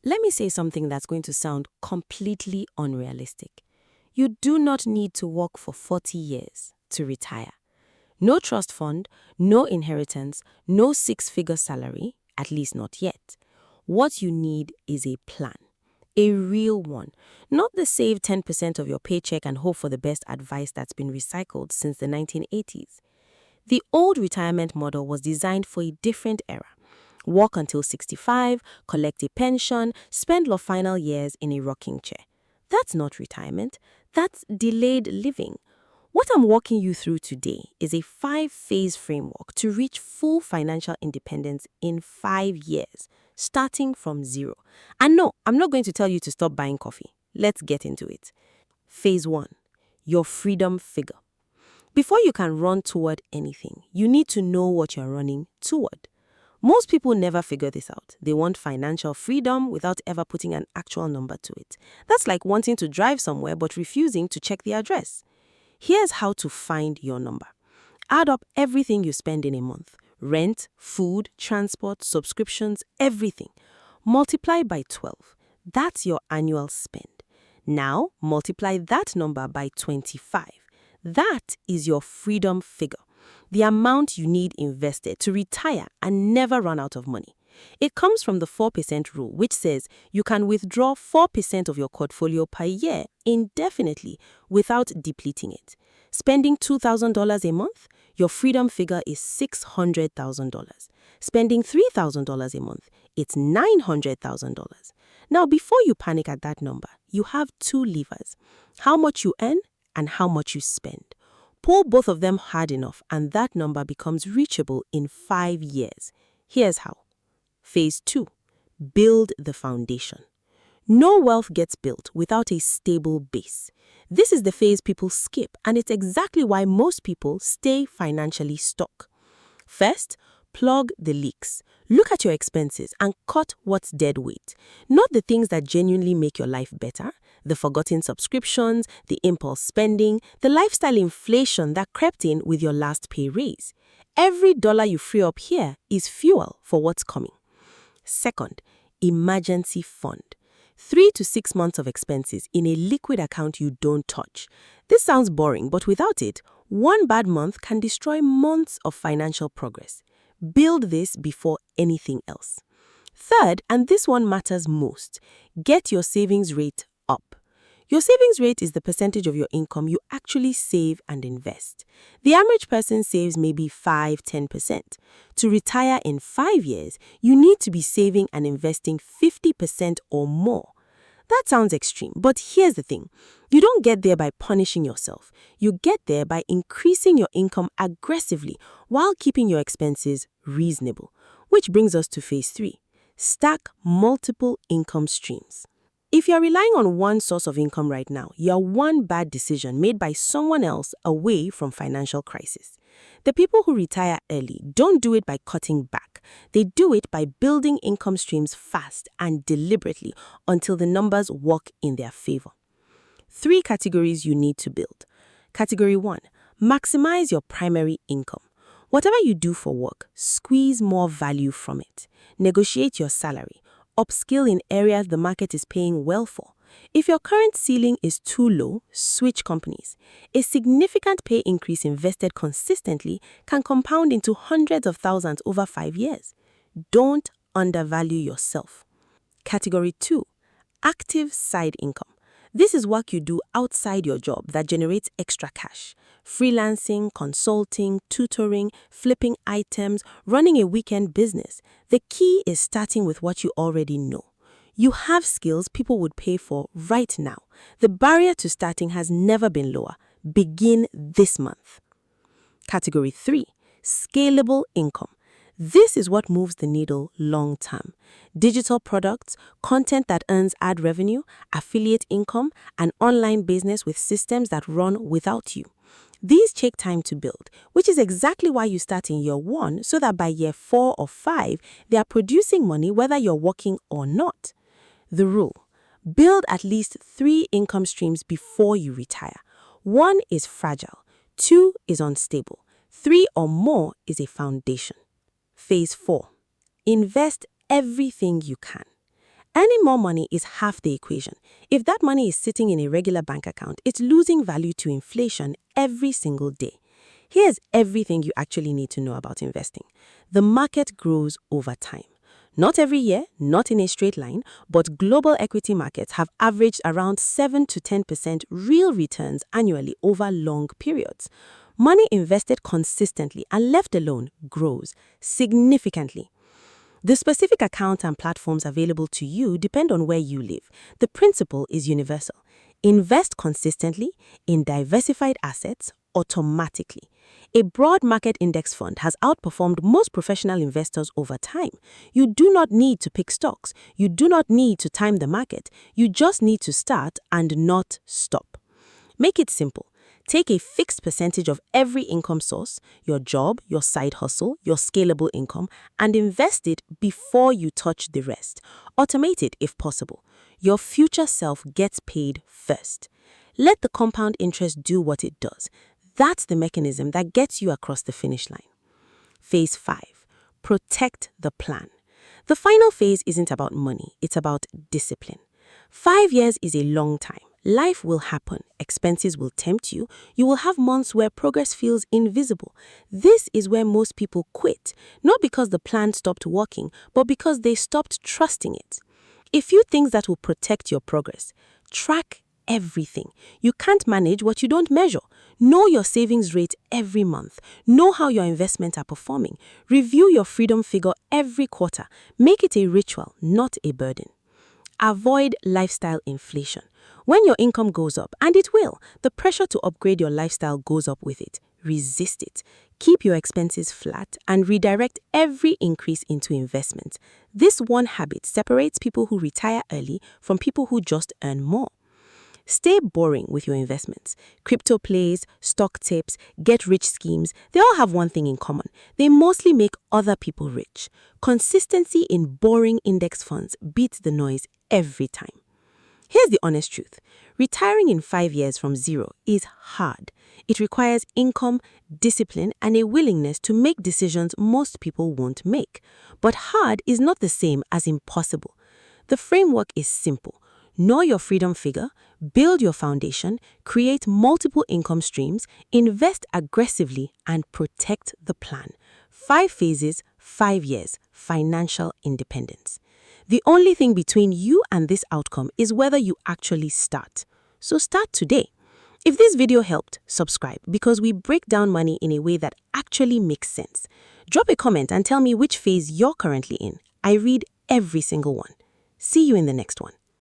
Let me say something that's going to sound completely unrealistic. You do not need to work for 40 years to retire. No trust fund, no inheritance, no six-figure salary, at least not yet. What you need is a plan. A real one, not the save 10% of your paycheck and hope for the best advice that's been recycled since the 1980s. The old retirement model was designed for a different era. Work until 65, collect a pension, spend your final years in a rocking chair. That's not retirement, that's delayed living. What I'm walking you through today is a 5-phase framework to reach full financial independence in 5 years, starting from zero. And no, I'm not going to tell you to stop buying coffee. Let's get into it. Phase 1. Your freedom figure. Before you can run toward anything, you need to know what you're running toward. Most people never figure this out. They want financial freedom without ever putting an actual number to it. That's like wanting to drive somewhere but refusing to check the address. Here's how to find your number. Add up everything you spend in a month. Rent, food, transport, subscriptions, everything. Multiply by 12. That's your annual spend. Now, multiply that number by 25. That is your freedom figure, the amount you need invested to retire and never run out of money. It comes from the 4% rule, which says you can withdraw 4% of your portfolio per year indefinitely without depleting it. Spending $2,000 a month, your freedom figure is $600,000. Spending $3,000 a month, it's $900,000. Now, before you panic at that number, you have two levers: how much you earn and how much you spend. Pull both of them hard enough and that number becomes reachable in 5 years. Here's how. Phase 2. Build the foundation. No wealth gets built without a stable base. This is the phase people skip, and it's exactly why most people stay financially stuck. First, plug the leaks. Look at your expenses and cut what's dead weight. Not the things that genuinely make your life better, the forgotten subscriptions, the impulse spending, the lifestyle inflation that crept in with your last pay raise. Every dollar you free up here is fuel for what's coming. Second, emergency fund. 3 to 6 months of expenses in a liquid account you don't touch. This sounds boring, but without it, one bad month can destroy months of financial progress. Build this before anything else. Third, and this one matters most, get your savings rate up. Your savings rate is the percentage of your income you actually save and invest. The average person saves maybe 5-10%. To retire in 5 years, you need to be saving and investing 50% or more. That sounds extreme, but here's the thing. You don't get there by punishing yourself. You get there by increasing your income aggressively while keeping your expenses reasonable. Which brings us to phase 3. Stack multiple income streams. If you're relying on one source of income right now, you're one bad decision made by someone else away from financial crisis. The people who retire early don't do it by cutting back. They do it by building income streams fast and deliberately until the numbers work in their favor. 3 categories you need to build. Category 1, maximize your primary income. Whatever you do for work, squeeze more value from it. Negotiate your salary. Upskill in areas the market is paying well for. If your current ceiling is too low, switch companies. A significant pay increase invested consistently can compound into hundreds of thousands over 5 years. Don't undervalue yourself. Category 2, active side income. This is work you do outside your job that generates extra cash. Freelancing, consulting, tutoring, flipping items, running a weekend business. The key is starting with what you already know. You have skills people would pay for right now. The barrier to starting has never been lower. Begin this month. Category 3, scalable income. This is what moves the needle long term. Digital products, content that earns ad revenue, affiliate income, and online business with systems that run without you. These take time to build, which is exactly why you start in year 1 so that by year 4 or 5, they are producing money whether you're working or not. The rule: build at least 3 income streams before you retire. 1 is fragile, 2 is unstable, 3 or more is a foundation. Phase 4. Invest everything you can. Earning more money is half the equation. If that money is sitting in a regular bank account, it's losing value to inflation every single day. Here's everything you actually need to know about investing. The market grows over time. Not every year, not in a straight line, but global equity markets have averaged around 7 to 10% real returns annually over long periods. Money invested consistently and left alone grows significantly. The specific account and platforms available to you depend on where you live. The principle is universal. Invest consistently in diversified assets automatically. A broad market index fund has outperformed most professional investors over time. You do not need to pick stocks. You do not need to time the market. You just need to start and not stop. Make it simple. Take a fixed percentage of every income source, your job, your side hustle, your scalable income, and invest it before you touch the rest. Automate it if possible. Your future self gets paid first. Let the compound interest do what it does. That's the mechanism that gets you across the finish line. Phase 5. Protect the plan. The final phase isn't about money, it's about discipline. 5 years is a long time. Life will happen, expenses will tempt you, you will have months where progress feels invisible. This is where most people quit, not because the plan stopped working, but because they stopped trusting it. A few things that will protect your progress. Track everything. You can't manage what you don't measure. Know your savings rate every month. Know how your investments are performing. Review your freedom figure every quarter. Make it a ritual, not a burden. Avoid lifestyle inflation. When your income goes up, and it will, the pressure to upgrade your lifestyle goes up with it. Resist it. Keep your expenses flat and redirect every increase into investment. This one habit separates people who retire early from people who just earn more. Stay boring with your investments. Crypto plays, stock tips, get-rich schemes, they all have one thing in common. They mostly make other people rich. Consistency in boring index funds beats the noise every time. Here's the honest truth. Retiring in 5 years from zero is hard. It requires income, discipline, and a willingness to make decisions most people won't make. But hard is not the same as impossible. The framework is simple. Know your freedom figure, build your foundation, create multiple income streams, invest aggressively, and protect the plan. 5 phases, 5 years, financial independence. The only thing between you and this outcome is whether you actually start. So start today. If this video helped, subscribe because we break down money in a way that actually makes sense. Drop a comment and tell me which phase you're currently in. I read every single one. See you in the next one.